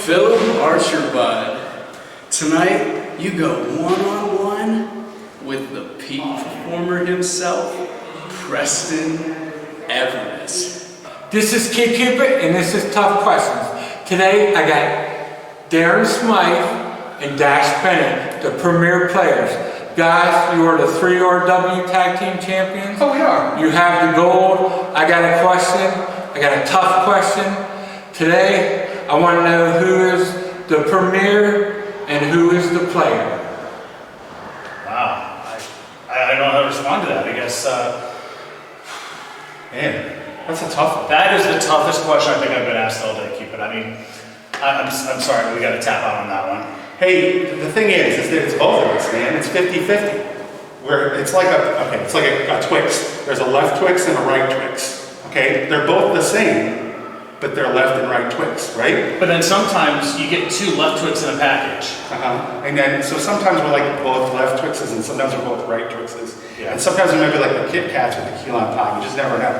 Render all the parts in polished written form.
Philip Archer, bud. Tonight, you go one-on-one with the peak performer himself, Preston Everest. This is Cupid, and this is Tough Questions. Today, I got Darren Smythe and Dash Bennett, the premier players. Guys, you are the 3RW Tag Team Champions. Oh, we are. You have the gold. I got a question. I got a tough question. Today, I want to know who is the premier and who is the player. Wow. I don't know how to respond to that. I guess, man, that's a tough one. That is the toughest question I think I've been asked all day, Cupid. I mean, I'm sorry, but we got to tap out on that one. Hey, the thing is that it's both of us, man. It's 50-50. Where it's like a Twix. There's a left Twix and a right Twix. Okay? They're both the same, but they're left and right Twix, right? But then sometimes you get two left Twix in a package. And then, so sometimes we're like both left Twixes and sometimes we're both right Twixes. Yeah. And sometimes we might be like the Kit Kats with the key lime pie. You just never know.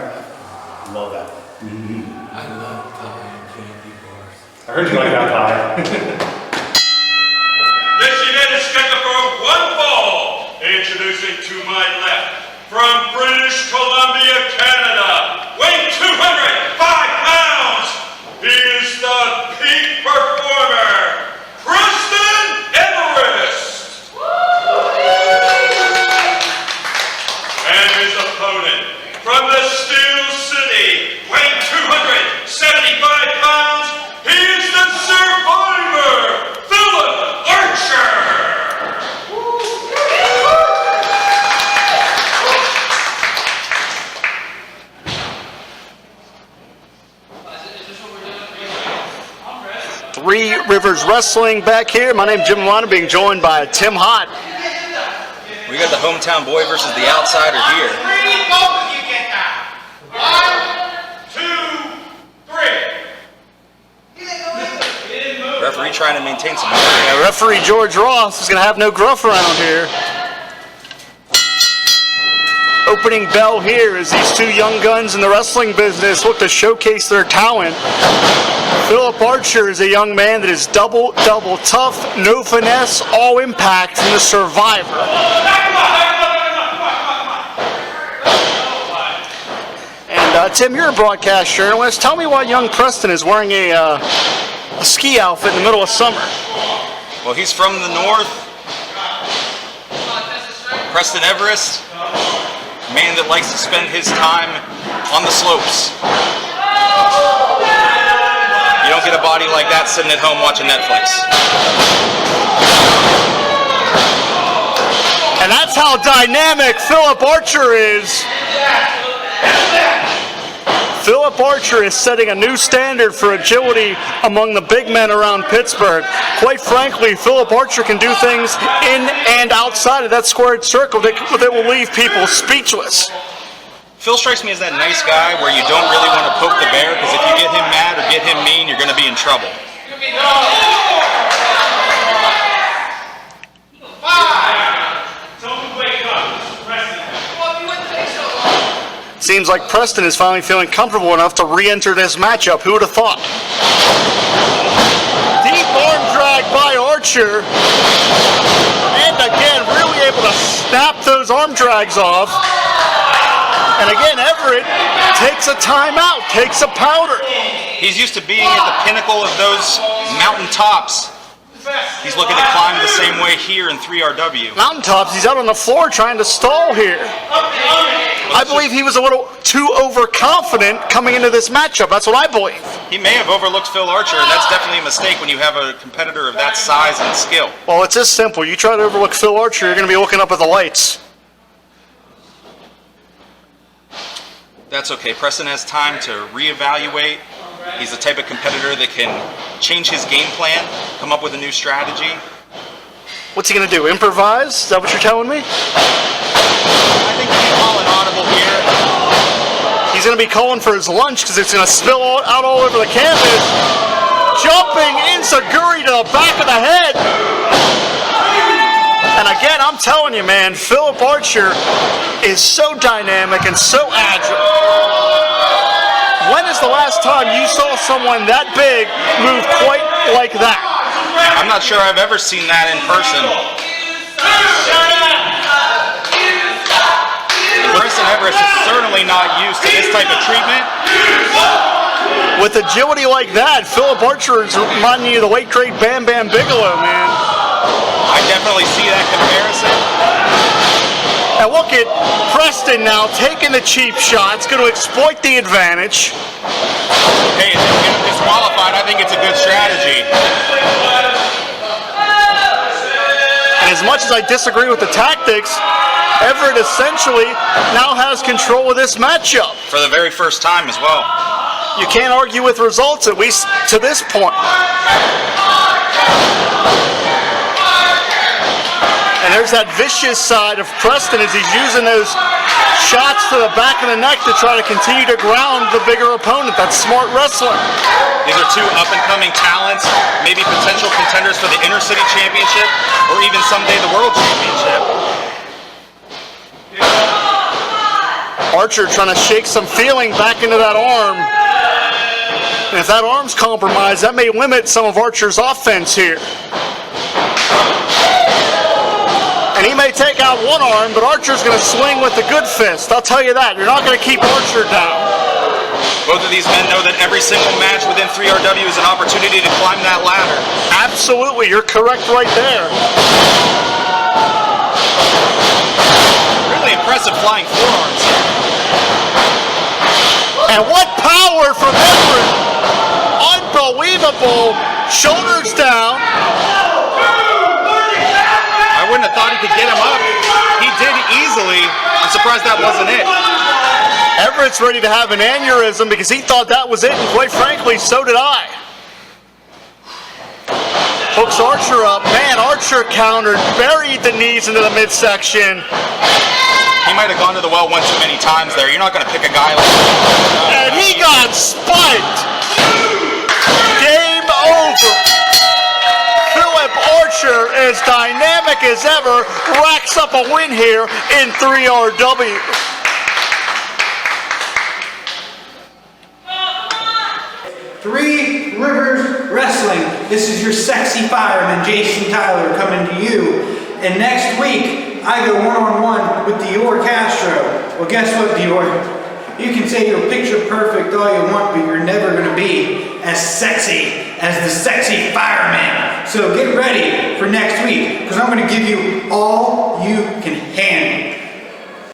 Love that. I love pie and candy bars. I heard you like that pie. This unit is scheduled for one fall. Introducing to my left, from British Columbia, Canada, weighing 205 pounds, he is the peak performer, Preston Everest. And his opponent, from the Steel City, weighing 275 pounds, he is the survivor, Philip Archer. Three Rivers Wrestling back here. My name's Jim Lana, being joined by Tim Hott. We got the hometown boy versus the outsider here. Referee trying to maintain some order. Yeah, referee George Ross is going to have no gruff around here. Opening bell here as these two young guns in the wrestling business look to showcase their talent. Philip Archer is a young man that is double tough, no finesse, all impact, and the survivor. And Tim, you're a broadcast journalist. Tell me why young Preston is wearing a ski outfit in the middle of summer. Well, he's from the north. Preston Everest, a man that likes to spend his time on the slopes. You don't get a body like that sitting at home watching Netflix. And that's how dynamic Philip Archer is. Philip Archer is setting a new standard for agility among the big men around Pittsburgh. Quite frankly, Philip Archer can do things in and outside of that squared circle that will leave people speechless. Phil strikes me as that nice guy where you don't really want to poke the bear, because if you get him mad or get him mean, you're going to be in trouble. Seems like Preston is finally feeling comfortable enough to re-enter this matchup. Who would have thought? Deep arm drag by Archer. And again, really able to snap those arm drags off. And again, Everett takes a timeout, takes a powder. He's used to being at the pinnacle of those mountain tops. He's looking to climb the same way here in 3RW. Mountaintops, he's out on the floor trying to stall here. I believe he was a little too overconfident coming into this matchup. That's what I believe. He may have overlooked Phil Archer, and that's definitely a mistake when you have a competitor of that size and skill. Well, it's this simple. You try to overlook Phil Archer, you're going to be looking up at the lights. That's okay. Preston has time to reevaluate. He's the type of competitor that can change his game plan, come up with a new strategy. What's he going to do? Improvise? Is that what you're telling me? I think he can call an audible here. He's going to be calling for his lunch because it's going to spill out all over the canvas. Jumping enziguri to the back of the head. And again, I'm telling you, man, Philip Archer is so dynamic and so agile. When is the last time you saw someone that big move quite like that? I'm not sure I've ever seen that in person. Preston Everest is certainly not used to this type of treatment. With agility like that, Philip Archer is reminding you of the late great Bam Bam Bigelow, man. I definitely see that comparison. And look at Preston now taking the cheap shots, going to exploit the advantage. Hey, if you get him disqualified, I think it's a good strategy. And as much as I disagree with the tactics, Everett essentially now has control of this matchup. For the very first time as well. You can't argue with results, at least to this point. And there's that vicious side of Preston as he's using those shots to the back of the neck to try to continue to ground the bigger opponent. That's smart wrestling. These are two up-and-coming talents, maybe potential contenders for the Inner City Championship or even someday the World Championship. Archer trying to shake some feeling back into that arm. And if that arm's compromised, that may limit some of Archer's offense here. And he may take out one arm, but Archer's going to swing with the good fist. I'll tell you that. You're not going to keep Archer down. Both of these men know that every single match within 3RW is an opportunity to climb that ladder. Absolutely. You're correct right there. Really impressive flying forearms. And what power from Everett. Unbelievable. Shoulders down. I wouldn't have thought he could get him up. He did easily. I'm surprised that wasn't it. Everett's ready to have an aneurysm because he thought that was it, and quite frankly, so did I. Hooks Archer up. Man, Archer countered, buried the knees into the midsection. He might have gone to the well one too many times there. You're not going to pick a guy like that. And he got spiked. Game over. Philip Archer, as dynamic as ever, racks up a win here in 3RW. Three Rivers Wrestling. This is your sexy fireman, Jason Tyler, coming to you. And next week, I go one-on-one with Dior Castro. Well, guess what, Dior? You can say you're picture perfect all you want, but you're never going to be as sexy as the sexy fireman. So get ready for next week, because I'm going to give you all you can handle.